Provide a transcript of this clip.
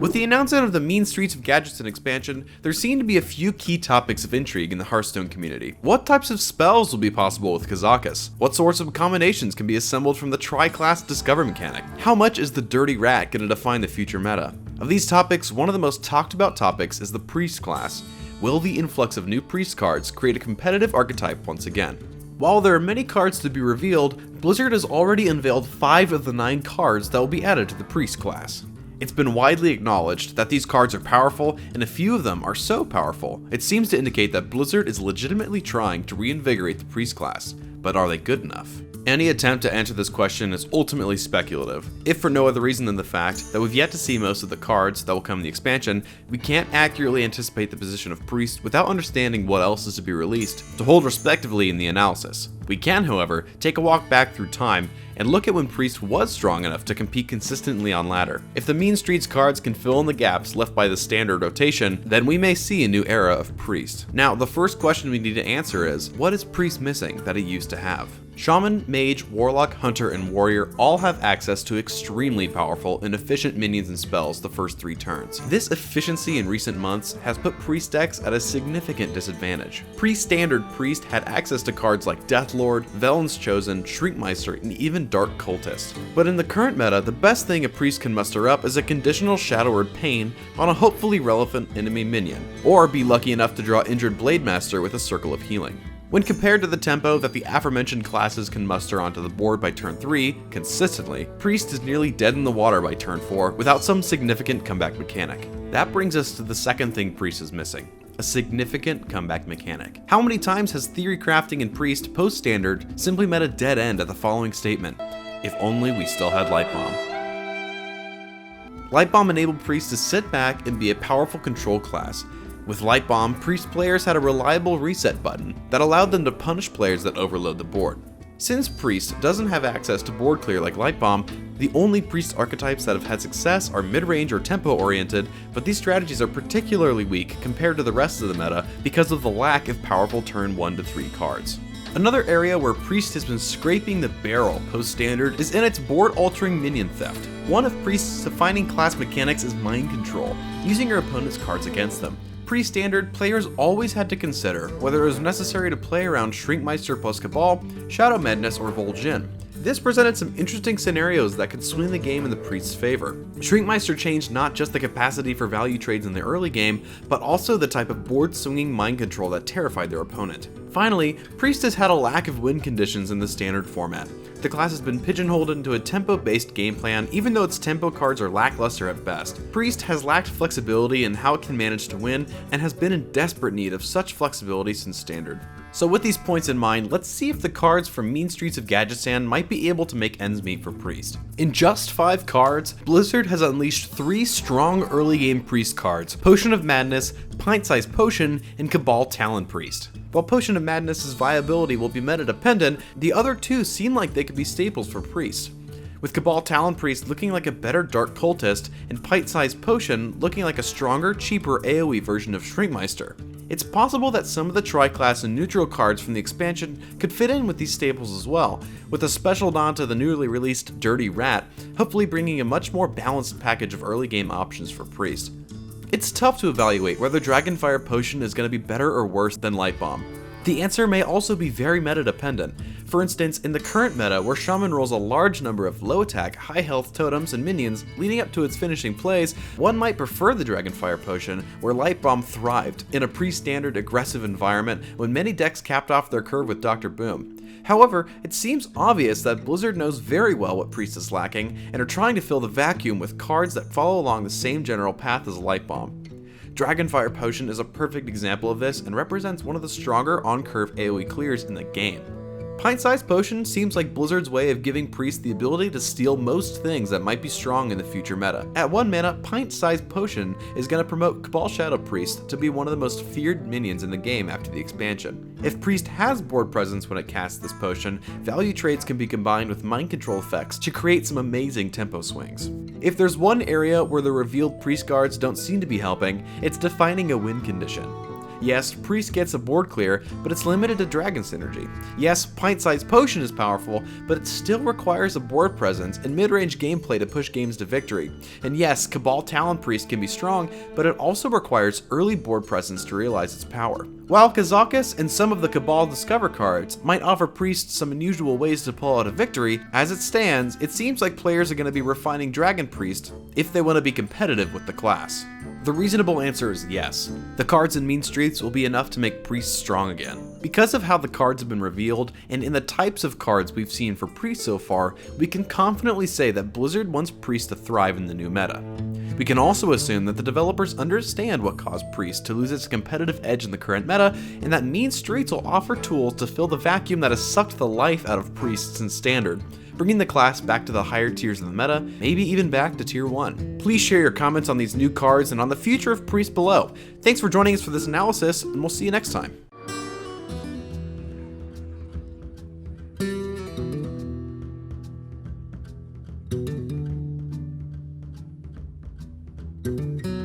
With the announcement of the Mean Streets of Gadgetzan expansion, there seem to be a few key topics of intrigue in the Hearthstone community. What types of spells will be possible with Kazakus? What sorts of combinations can be assembled from the tri-class Discover mechanic? How much is the Dirty Rat going to define the future meta? Of these topics, one of the most talked about topics is the Priest class. Will the influx of new Priest cards create a competitive archetype once again? While there are many cards to be revealed, Blizzard has already unveiled 5 of the 9 cards that will be added to the Priest class. It's been widely acknowledged that these cards are powerful, and a few of them are so powerful, it seems to indicate that Blizzard is legitimately trying to reinvigorate the Priest class, but are they good enough? Any attempt to answer this question is ultimately speculative, if for no other reason than the fact that we've yet to see most of the cards that will come in the expansion. We can't accurately anticipate the position of Priest without understanding what else is to be released, to hold respectively in the analysis. We can, however, take a walk back through time and look at when Priest was strong enough to compete consistently on ladder. If the Mean Streets cards can fill in the gaps left by the standard rotation, then we may see a new era of Priest. Now, the first question we need to answer is, what is Priest missing that it used to have? Shaman, Mage, Warlock, Hunter, and Warrior all have access to extremely powerful and efficient minions and spells the first 3 turns. This efficiency in recent months has put Priest decks at a significant disadvantage. Pre-standard Priest had access to cards like Deathlord, Velen's Chosen, Shrinkmeister, and even Dark Cultist. But in the current meta, the best thing a Priest can muster up is a conditional Shadow Word Pain on a hopefully relevant enemy minion, or be lucky enough to draw Injured Blademaster with a Circle of Healing. When compared to the tempo that the aforementioned classes can muster onto the board by turn 3, consistently, Priest is nearly dead in the water by turn 4 without some significant comeback mechanic. That brings us to the second thing Priest is missing: a significant comeback mechanic. How many times has theory crafting in Priest post-standard simply met a dead end at the following statement: if only we still had Light Bomb. Light Bomb enabled Priest to sit back and be a powerful control class. With Light Bomb, Priest players had a reliable reset button that allowed them to punish players that overload the board. Since Priest doesn't have access to board clear like Light Bomb, the only Priest archetypes that have had success are mid-range or tempo-oriented, but these strategies are particularly weak compared to the rest of the meta because of the lack of powerful turn 1 to 3 cards. Another area where Priest has been scraping the barrel post-standard is in its board-altering minion theft. One of Priest's defining class mechanics is mind control, using your opponent's cards against them. Pre-standard, players always had to consider whether it was necessary to play around Shrinkmeister plus Cabal, Shadow Madness, or Vol'jin. This presented some interesting scenarios that could swing the game in the Priest's favor. Shrinkmeister changed not just the capacity for value trades in the early game, but also the type of board-swinging mind control that terrified their opponent. Finally, Priest has had a lack of win conditions in the standard format. The class has been pigeonholed into a tempo-based game plan, even though its tempo cards are lackluster at best. Priest has lacked flexibility in how it can manage to win, and has been in desperate need of such flexibility since standard. So with these points in mind, let's see if the cards from Mean Streets of Gadgetzan might be able to make ends meet for Priest. In just 5 cards, Blizzard has unleashed 3 strong early game Priest cards: Potion of Madness, Pint-Sized Potion, and Cabal Talon Priest. While Potion of Madness's viability will be meta dependent, the other 2 seem like they could be staples for Priest, with Cabal Talon Priest looking like a better Dark Cultist and Pint-Sized Potion looking like a stronger, cheaper AoE version of Shrinkmeister. It's possible that some of the tri-class and neutral cards from the expansion could fit in with these staples as well, with a special nod to the newly released Dirty Rat, hopefully bringing a much more balanced package of early game options for Priest. It's tough to evaluate whether Dragonfire Potion is going to be better or worse than Light Bomb. The answer may also be very meta dependent. For instance, in the current meta, where Shaman rolls a large number of low attack, high health totems and minions leading up to its finishing plays, one might prefer the Dragonfire Potion, where Light Bomb thrived in a pre-standard aggressive environment when many decks capped off their curve with Dr. Boom. However, it seems obvious that Blizzard knows very well what Priest is lacking and are trying to fill the vacuum with cards that follow along the same general path as Light Bomb. Dragonfire Potion is a perfect example of this and represents one of the stronger on-curve AoE clears in the game. Pint-Sized Potion seems like Blizzard's way of giving Priest the ability to steal most things that might be strong in the future meta. At 1 mana, Pint-Sized Potion is going to promote Cabal Shadow Priest to be one of the most feared minions in the game after the expansion. If Priest has board presence when it casts this potion, value trades can be combined with mind control effects to create some amazing tempo swings. If there's one area where the revealed Priest guards don't seem to be helping, it's defining a win condition. Yes, Priest gets a board clear, but it's limited to Dragon synergy. Yes, Pint-Sized Potion is powerful, but it still requires a board presence and mid-range gameplay to push games to victory. And yes, Cabal Talon Priest can be strong, but it also requires early board presence to realize its power. While Kazakus and some of the Cabal Discover cards might offer Priest some unusual ways to pull out a victory, as it stands, it seems like players are going to be refining Dragon Priest if they want to be competitive with the class. The reasonable answer is yes. The cards in Mean Streets will be enough to make Priest strong again. Because of how the cards have been revealed, and in the types of cards we've seen for Priest so far, we can confidently say that Blizzard wants Priest to thrive in the new meta. We can also assume that the developers understand what caused Priest to lose its competitive edge in the current meta, and that Mean Streets will offer tools to fill the vacuum that has sucked the life out of Priest since Standard, bringing the class back to the higher tiers of the meta, maybe even back to Tier 1. Please share your comments on these new cards and on the future of Priest below. Thanks for joining us for this analysis, and we'll see you next time. Thank you.